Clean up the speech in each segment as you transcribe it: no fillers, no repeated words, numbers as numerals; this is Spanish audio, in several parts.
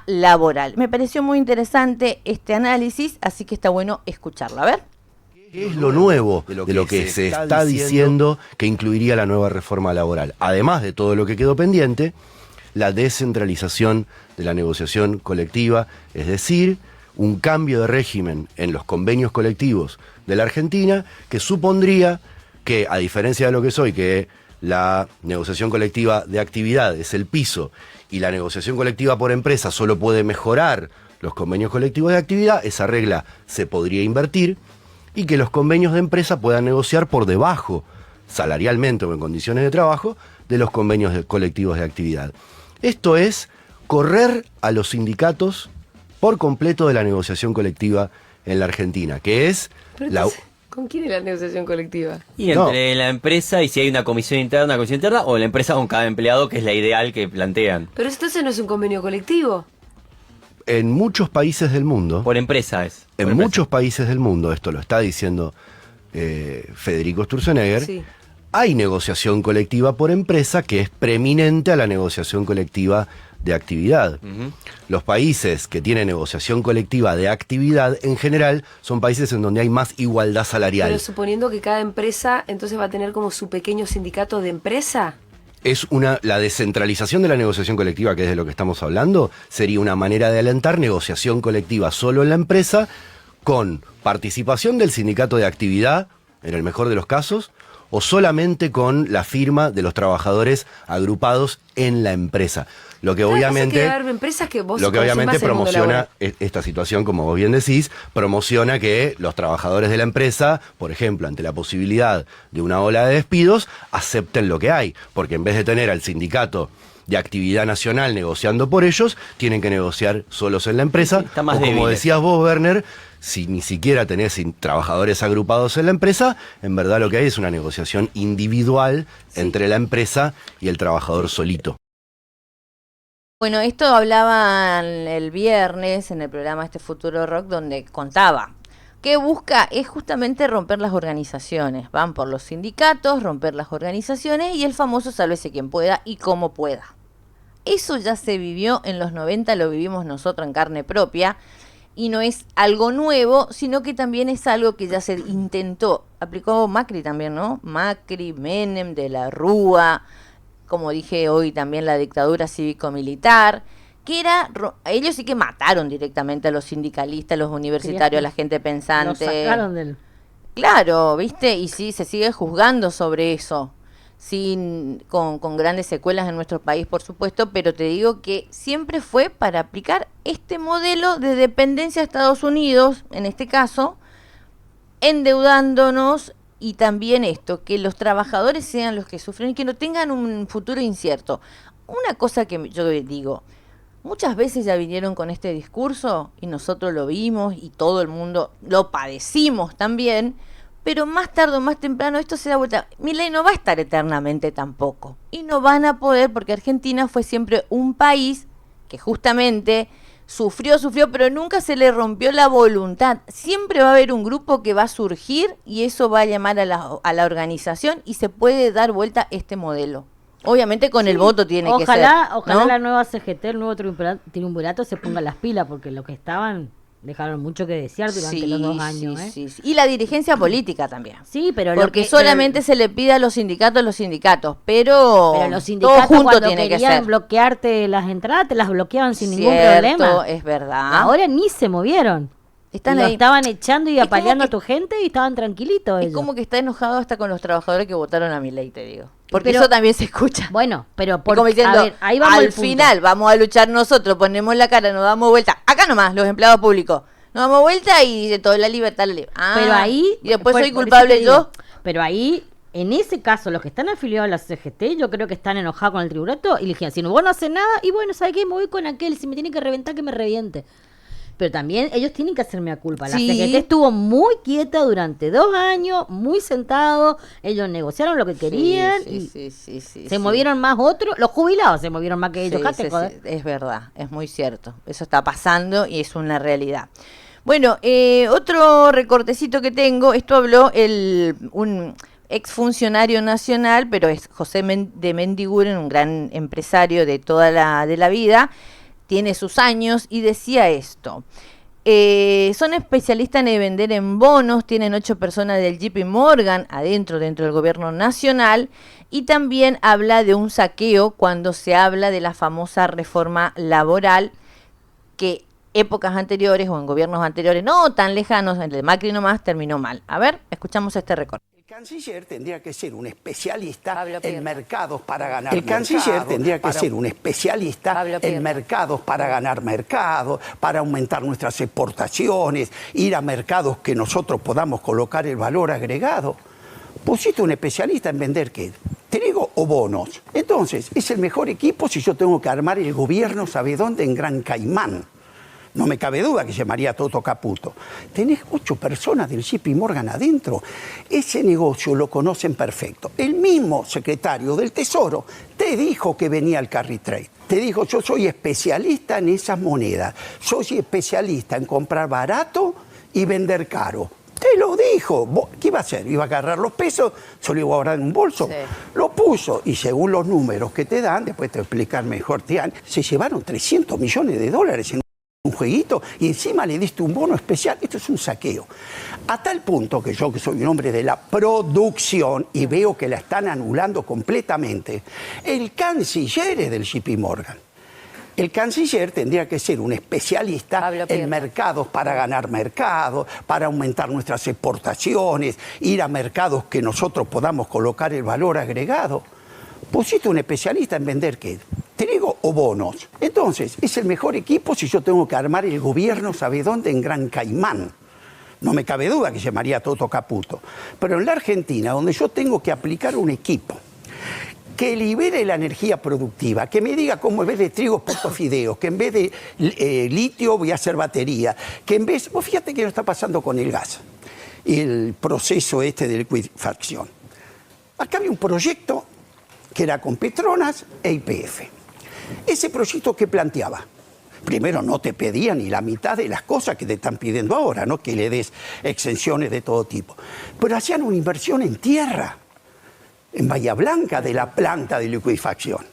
laboral. Me pareció muy interesante este análisis, así que está bueno escucharlo. A ver. ¿Qué es lo nuevo de lo que se está diciendo que incluiría la nueva reforma laboral? Además de todo lo que quedó pendiente, la descentralización de la negociación colectiva, es decir, un cambio de régimen en los convenios colectivos de la Argentina que supondría que, a diferencia de lo que es hoy, que la negociación colectiva de actividad es el piso y la negociación colectiva por empresa solo puede mejorar los convenios colectivos de actividad, esa regla se podría invertir y que los convenios de empresa puedan negociar por debajo, salarialmente o en condiciones de trabajo, de los convenios colectivos de actividad. Esto es correr a los sindicatos por completo de la negociación colectiva en la Argentina, que es la... ¿Con quién es la negociación colectiva? Y entre la empresa, y si hay una comisión interna, o la empresa con cada empleado, que es la ideal que plantean. Pero entonces no es un convenio colectivo. En muchos países del mundo... Por empresa es. En muchos países del mundo, esto lo está diciendo Federico Sturzenegger, Sí. Hay negociación colectiva por empresa que es preeminente a la negociación colectiva de actividad. Los países que tienen negociación colectiva de actividad, en general, son países en donde hay más igualdad salarial. Pero suponiendo que cada empresa entonces va a tener como su pequeño sindicato de empresa. La descentralización de la negociación colectiva, que es de lo que estamos hablando, sería una manera de alentar negociación colectiva solo en la empresa, con participación del sindicato de actividad, en el mejor de los casos, o solamente con la firma de los trabajadores agrupados en la empresa. Lo que obviamente, promociona esta situación, como vos bien decís, promociona que los trabajadores de la empresa, por ejemplo, ante la posibilidad de una ola de despidos, acepten lo que hay, porque en vez de tener al sindicato de actividad nacional negociando por ellos, tienen que negociar solos en la empresa. Sí, está más o como débil. decías vos, Werner, si ni siquiera tenés trabajadores agrupados en la empresa, en verdad lo que hay es una negociación individual entre la empresa y el trabajador solito. Bueno, esto hablaba el viernes en el programa Futuro Rock, donde contaba que busca es justamente romper las organizaciones. Van por los sindicatos, romper las organizaciones y el famoso sálvese quien pueda y como pueda. Eso ya se vivió en los 90, lo vivimos nosotros en carne propia y no es algo nuevo, sino que también es algo que ya se intentó. Aplicó Macri también, ¿no? Macri, Menem, De la Rúa, como dije hoy también la dictadura cívico-militar, que era, ellos sí que mataron directamente a los sindicalistas, a los universitarios, a la gente pensante. Lo sacaron del... Claro, ¿viste? Y sí, se sigue juzgando sobre eso, con grandes secuelas en nuestro país, por supuesto, pero te digo que siempre fue para aplicar este modelo de dependencia a Estados Unidos, en este caso, endeudándonos. Y también esto, que los trabajadores sean los que sufren y que no tengan un futuro incierto. Una cosa que yo digo, muchas veces ya vinieron con este discurso y nosotros lo vimos y todo el mundo lo padecimos también, pero más tarde o más temprano esto se da vuelta. Milei no va a estar eternamente tampoco y no van a poder, porque Argentina fue siempre un país que justamente sufrió, pero nunca se le rompió la voluntad. Siempre va a haber un grupo que va a surgir y eso va a llamar a la organización y se puede dar vuelta este modelo. Obviamente con el voto tiene que ser. Ojalá ¿no? la nueva CGT, el nuevo triunvirato se ponga las pilas, porque lo que estaban dejaron mucho que desear durante los 2 años. Sí. Y la dirigencia política también. Sí, pero porque solamente se le pide a los sindicatos, pero los sindicatos todo junto cuando tiene que querían ser. bloquearte las entradas, te las bloqueaban sin ningún Cierto, problema. es verdad. Ahora ni se movieron. Están lo ahí. estaban echando y Es apaleando como a tu gente y estaban tranquilitos Es ellos. como que está enojado hasta con los trabajadores que votaron a Milei, te digo. Porque Pero- eso también se escucha. Bueno, pero Como diciendo, a ver, ahí vamos al punto. final vamos a luchar nosotros, ponemos la cara, nos damos vuelta. Acá nomás, los empleados públicos. Nos damos vuelta y dice todo, la libertad. Pero ahí... Y después por- soy por eso culpable te digo, yo. Pero ahí, en ese caso, los que están afiliados a la CGT, yo creo que están enojados con el tribunato y le dijeron, si no, vos no haces nada, y bueno, ¿sabes qué? Me voy con aquel, si me tiene que reventar, que me reviente. Pero también ellos tienen que hacerme la culpa. La Sí. CGT estuvo muy quieta durante 2 años, muy sentado, ellos negociaron lo que querían y se movieron más otros, los jubilados se movieron más que ellos. Sí, es verdad, es muy cierto. Eso está pasando y es una realidad. Bueno, otro recortecito que tengo, esto habló un exfuncionario nacional, pero es José de Mendiguren, un gran empresario de toda la vida, tiene sus años y decía esto. Son especialistas en vender en bonos, tienen 8 personas del JP Morgan dentro del gobierno nacional, y también habla de un saqueo cuando se habla de la famosa reforma laboral que épocas anteriores o en gobiernos anteriores no tan lejanos, el de Macri nomás, terminó mal. A ver, escuchamos este recorte. El canciller tendría que ser un especialista en mercados para ganar El canciller tendría que ser un especialista en mercados para ganar mercados, para aumentar nuestras exportaciones, ir a mercados que nosotros podamos colocar el valor agregado. Pusiste un especialista en vender ¿qué? ¿Trigo o bonos? Entonces, es el mejor equipo si yo tengo que armar el gobierno, ¿sabe dónde? En Gran Caimán. No me cabe duda que llamaría Toto Caputo. Tenés 8 personas del JP Morgan adentro. Ese negocio lo conocen perfecto. El mismo secretario del Tesoro te dijo que venía al carry trade. Te dijo, yo soy especialista en esas monedas. Soy especialista en comprar barato y vender caro. Te lo dijo. ¿Qué iba a hacer? ¿Iba a agarrar los pesos? ¿Se lo iba a guardar en un bolso? Sí. Lo puso. Y según los números que te dan, después te voy a explicar mejor, Tian, se llevaron $300 millones en un jueguito y encima le diste un bono especial. Esto es un saqueo. A tal punto que yo, que soy un hombre de la producción y veo que la están anulando completamente, el canciller es del JP Morgan. El canciller tendría que ser un especialista en mercados para ganar mercados, para aumentar nuestras exportaciones, ir a mercados que nosotros podamos colocar el valor agregado. Pusiste un especialista en vender ¿qué? ¿Trigo o bonos? Entonces, es el mejor equipo si yo tengo que armar el gobierno, ¿sabe dónde? En Gran Caimán. No me cabe duda que llamaría Toto Caputo. Pero en la Argentina, donde yo tengo que aplicar un equipo que libere la energía productiva, que me diga cómo en vez de trigo pongo fideos, que en vez de litio voy a hacer batería, que en vez... Vos fíjate que no está pasando con el gas, el proceso de liquefacción. Acá había un proyecto que era con Petronas e YPF. Ese proyecto que planteaba, primero no te pedía ni la mitad de las cosas que te están pidiendo ahora, ¿no? Que le des exenciones de todo tipo. Pero hacían una inversión en tierra, en Bahía Blanca, de la planta de liquefacción.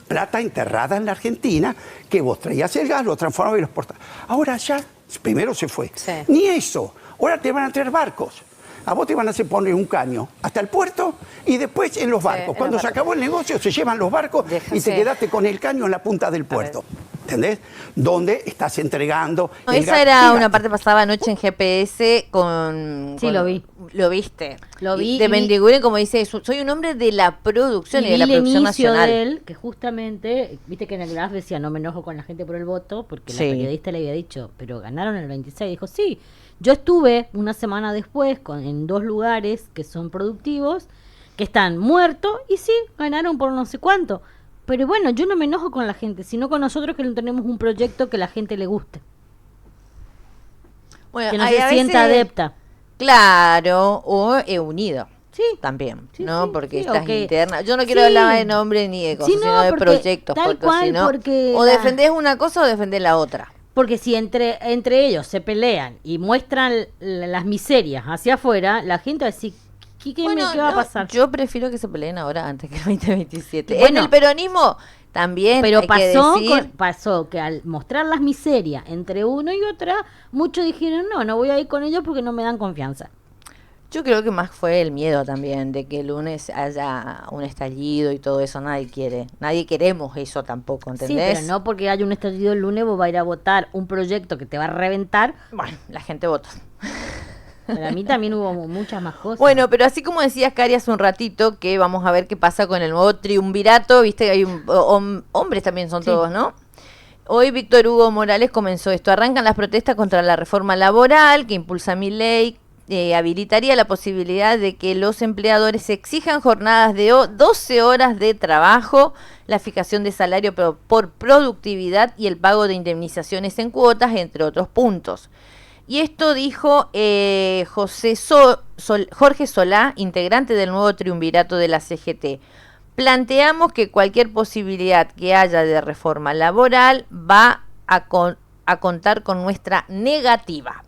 Plata enterrada en la Argentina, que vos traías el gas, lo transformabas y lo exportabas. Ahora ya, primero se fue. Sí. Ni eso. Ahora te van a traer barcos. A vos te van a hacer poner un caño hasta el puerto y después en los barcos. Cuando se acabó el negocio, se llevan los barcos y te quedaste con el caño en la punta del puerto. ¿Entendés? Donde estás entregando... No, esa era una parte pasada anoche en GPS con... Sí, lo vi. ¿Lo viste? Lo vi. De Mendiguren, como dice, soy un hombre de la producción y de la producción nacional. De él, que justamente, viste que en el graf decía, no me enojo con la gente por el voto, porque la periodista le había dicho, pero ganaron el 26. Dijo, sí, yo estuve una semana después en 2 lugares que son productivos, que están muertos, y sí, ganaron por no sé cuánto. Pero bueno, yo no me enojo con la gente, sino con nosotros que no tenemos un proyecto que la gente le guste. Bueno, que no se sienta adepta. Claro, o unido. Sí. También, sí, ¿no? Sí, porque sí, estás interna. Yo no quiero hablar de nombre ni de cosas, sino de proyectos. Tal cual, sino, porque o defendés una cosa o defendés la otra. Porque si entre ellos se pelean y muestran las miserias hacia afuera, la gente va a decir, ¿qué va a pasar? Yo prefiero que se peleen ahora antes que el 2027. Bueno, en el peronismo también pero hay que decir... pasó que al mostrar las miserias entre uno y otra, muchos dijeron, no voy a ir con ellos porque no me dan confianza. Yo creo que más fue el miedo también de que el lunes haya un estallido y todo eso. Nadie queremos eso tampoco, ¿entendés? Sí, pero no porque haya un estallido el lunes vos vas a ir a votar un proyecto que te va a reventar. Bueno, la gente vota. Para mí también hubo muchas más cosas. Bueno, pero así como decías, Cari, hace un ratito, que vamos a ver qué pasa con el nuevo triunvirato, viste, hay hombres también son todos, ¿no? Hoy Víctor Hugo Morales comenzó esto. Arrancan las protestas contra la reforma laboral que impulsa Milei. Habilitaría la posibilidad de que los empleadores exijan jornadas de 12 horas de trabajo, la fijación de salario por productividad y el pago de indemnizaciones en cuotas, entre otros puntos. Y esto dijo Jorge Solá, integrante del nuevo triunvirato de la CGT. Planteamos que cualquier posibilidad que haya de reforma laboral va a contar con nuestra negativa.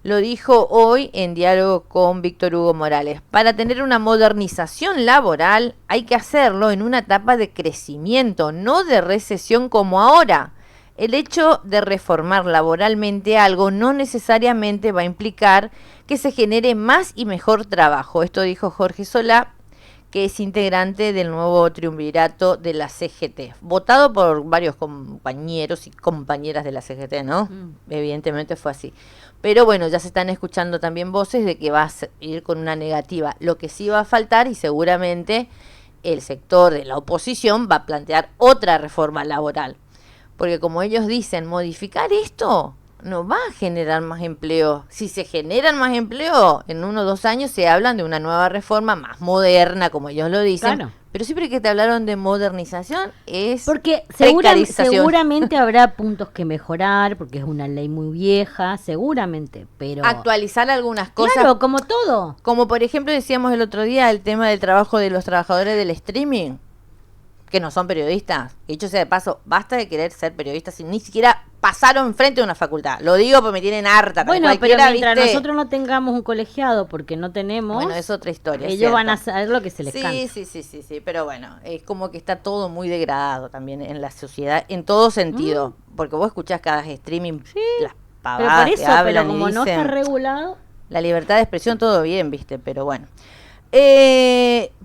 Lo dijo hoy en diálogo con Víctor Hugo Morales. Para tener una modernización laboral hay que hacerlo en una etapa de crecimiento, no de recesión como ahora. el hecho de reformar laboralmente algo no necesariamente va a implicar que se genere más y mejor trabajo. Esto dijo Jorge Solá, que es integrante del nuevo triunvirato de la CGT, votado por varios compañeros y compañeras de la CGT, ¿no? Evidentemente fue así. Pero bueno, ya se están escuchando también voces de que va a ir con una negativa. Lo que sí va a faltar, y seguramente el sector de la oposición va a plantear otra reforma laboral. Porque como ellos dicen, modificar esto no va a generar más empleo. Si se generan más empleo, en 1 o 2 años se hablan de una nueva reforma más moderna, como ellos lo dicen. Claro. Pero siempre que te hablaron de modernización es Porque precarización. seguramente habrá puntos que mejorar, porque es una ley muy vieja, seguramente, pero... Actualizar algunas cosas. Claro, como todo. Como por ejemplo decíamos el otro día, el tema del trabajo de los trabajadores del streaming, que no son periodistas. Dicho sea de paso, basta de querer ser periodistas si ni siquiera pasaron frente a una facultad. Lo digo porque me tienen harta. Bueno, pero mientras ¿viste? nosotros no tengamos un colegiado, porque no tenemos, Bueno, es otra historia. ellos van a hacer lo que se les cante. Sí, pero bueno, es como que está todo muy degradado también en la sociedad, en todo sentido. Porque vos escuchás cada streaming, las Pero pavadas por que eso, hablan pero y como no está dicen. regulado... La libertad de expresión, todo bien, viste, pero bueno.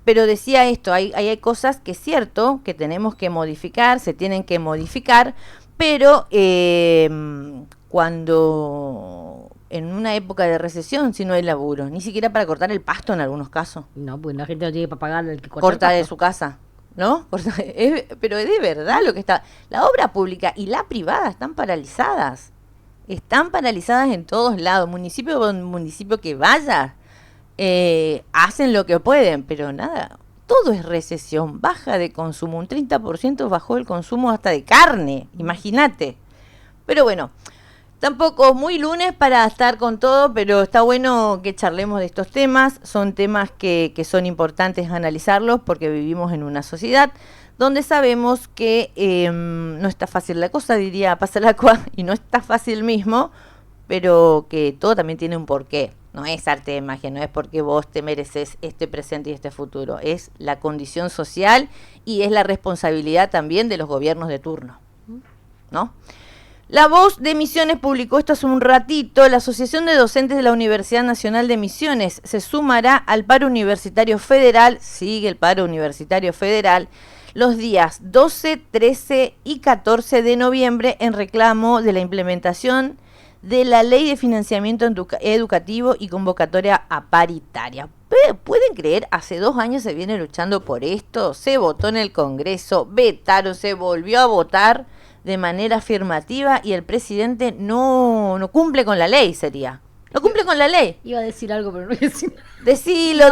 Pero decía esto, hay cosas que es cierto que tenemos que modificar, se tienen que modificar, pero cuando en una época de recesión, si no hay laburo, ni siquiera para cortar el pasto en algunos casos, No, pues la gente no tiene para pagar el que corta de el pasto. su casa, ¿no? Pero es de verdad lo que está. La obra pública y la privada están paralizadas en todos lados, municipio que vaya. Hacen lo que pueden, pero nada, todo es recesión, baja de consumo, un 30% bajó el consumo hasta de carne, imagínate. Pero bueno, tampoco muy lunes para estar con todo, pero está bueno que charlemos de estos temas, son temas que son importantes analizarlos porque vivimos en una sociedad donde sabemos que no está fácil la cosa, diría Pasalacua, y no está fácil mismo, pero que todo también tiene un porqué. No es arte de magia, no es porque vos te mereces este presente y este futuro. Es la condición social y es la responsabilidad también de los gobiernos de turno, ¿no? La Voz de Misiones publicó esto hace un ratito. La Asociación de Docentes de la Universidad Nacional de Misiones se sumará al paro universitario federal, sigue el paro universitario federal, los días 12, 13 y 14 de noviembre en reclamo de la implementación de la Ley de Financiamiento Educativo y convocatoria a paritaria. ¿Pueden creer? Hace 2 años se viene luchando por esto, se votó en el Congreso, vetaron, se volvió a votar de manera afirmativa y el presidente no cumple con la ley, sería. No cumple con la ley. Iba a decir algo, pero no voy a decir nada. Decilo,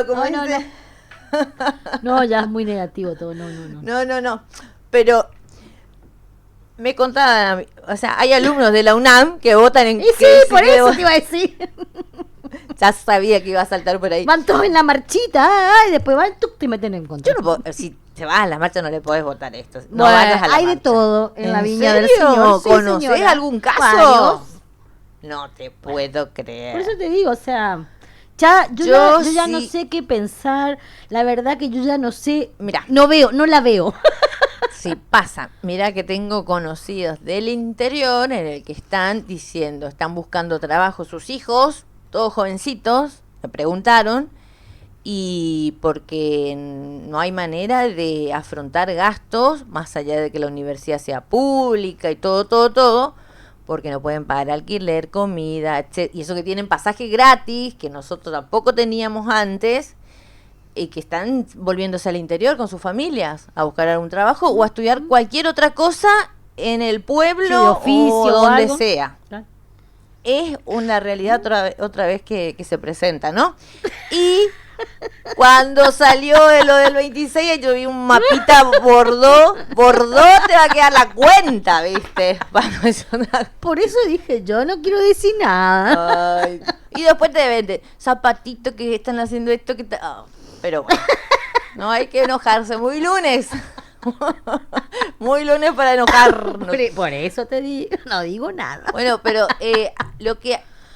como No, dice. No, ya es muy negativo todo, no. No. Pero me contaban, o sea, hay alumnos de la UNAM que votan en... Y sí, por eso te iba a decir. Ya sabía que iba a saltar por ahí. Van todos en la marchita, y después van, te meten en contra. Yo no puedo, si te vas a la marcha no le podés votar esto. No Bueno, vayas a la hay de marcha. todo en la viña del serio? Señor. Sí, ¿Conocés señora. algún caso? Varios. No te puedo creer. Por eso te digo, o sea, yo ya no sí. sé qué pensar. La verdad que yo ya no sé. Mirá. No la veo. Sí, pasa. Mira que tengo conocidos del interior en el que están diciendo, están buscando trabajo sus hijos, todos jovencitos, me preguntaron, y porque no hay manera de afrontar gastos, más allá de que la universidad sea pública y todo, porque no pueden pagar alquiler, comida, etc. Y eso que tienen pasaje gratis, que nosotros tampoco teníamos antes, y que están volviéndose al interior con sus familias a buscar algún trabajo o a estudiar cualquier otra cosa en el pueblo, Sí, de oficio o o donde algo. sea. Claro. Es una realidad otra vez que se presenta, ¿no? Y cuando salió de lo del 26, yo vi un mapita Bordeaux te va a quedar la cuenta, ¿viste? Por eso dije, yo no quiero decir nada. Ay. Y después te venden zapatitos que están haciendo esto, pero bueno, no hay que enojarse, muy lunes. Muy lunes para enojarnos. Por eso te digo, no digo nada. Bueno, pero esa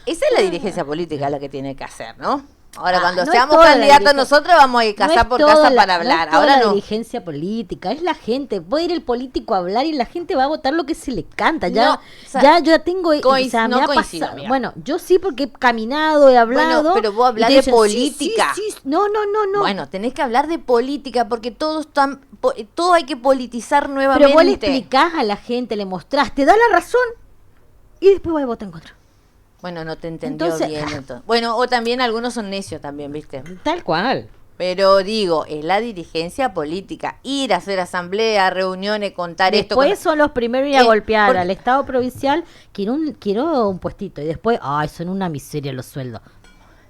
es la dirigencia política la que tiene que hacer, ¿no? Ahora, cuando no seamos es toda la candidatos dirigencia. nosotros, vamos a ir casa No es por toda casa la- para hablar. No es toda Ahora la no. dirigencia política, es la gente. Puede ir el político a hablar y la gente va a votar lo que se le canta. Ya, No, o sea, ya yo ya tengo. no me ha coincido, pasado. amiga. Bueno, yo sí, porque he caminado, he hablado. Bueno, pero vos hablás y te de dicen, política. Sí, sí. No. Bueno, tenés que hablar de política porque todo hay que politizar nuevamente. Pero vos le explicás a la gente, le mostrás, te da la razón y después va a votar en contra. Bueno, no te entendió Entonces- bien. Entonces. Bueno, o también algunos son necios también, ¿viste? Tal cual. Pero digo, es la dirigencia política. Ir a hacer asamblea, reuniones, contar Después esto. son los primeros en ir a golpear porque- al Estado provincial. Quiero un puestito. Y después, ay, son una miseria los sueldos.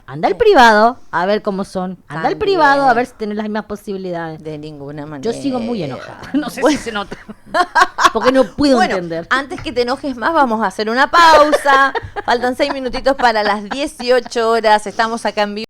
Anda al privado a ver cómo son. Anda al También. privado a ver si tenés las mismas posibilidades. De ninguna manera. Yo sigo muy enojada. No sé si se nota. Porque no puedo Bueno, entender. antes que te enojes más, vamos a hacer una pausa. Faltan 6 minutitos para las 18 horas. Estamos acá en vivo.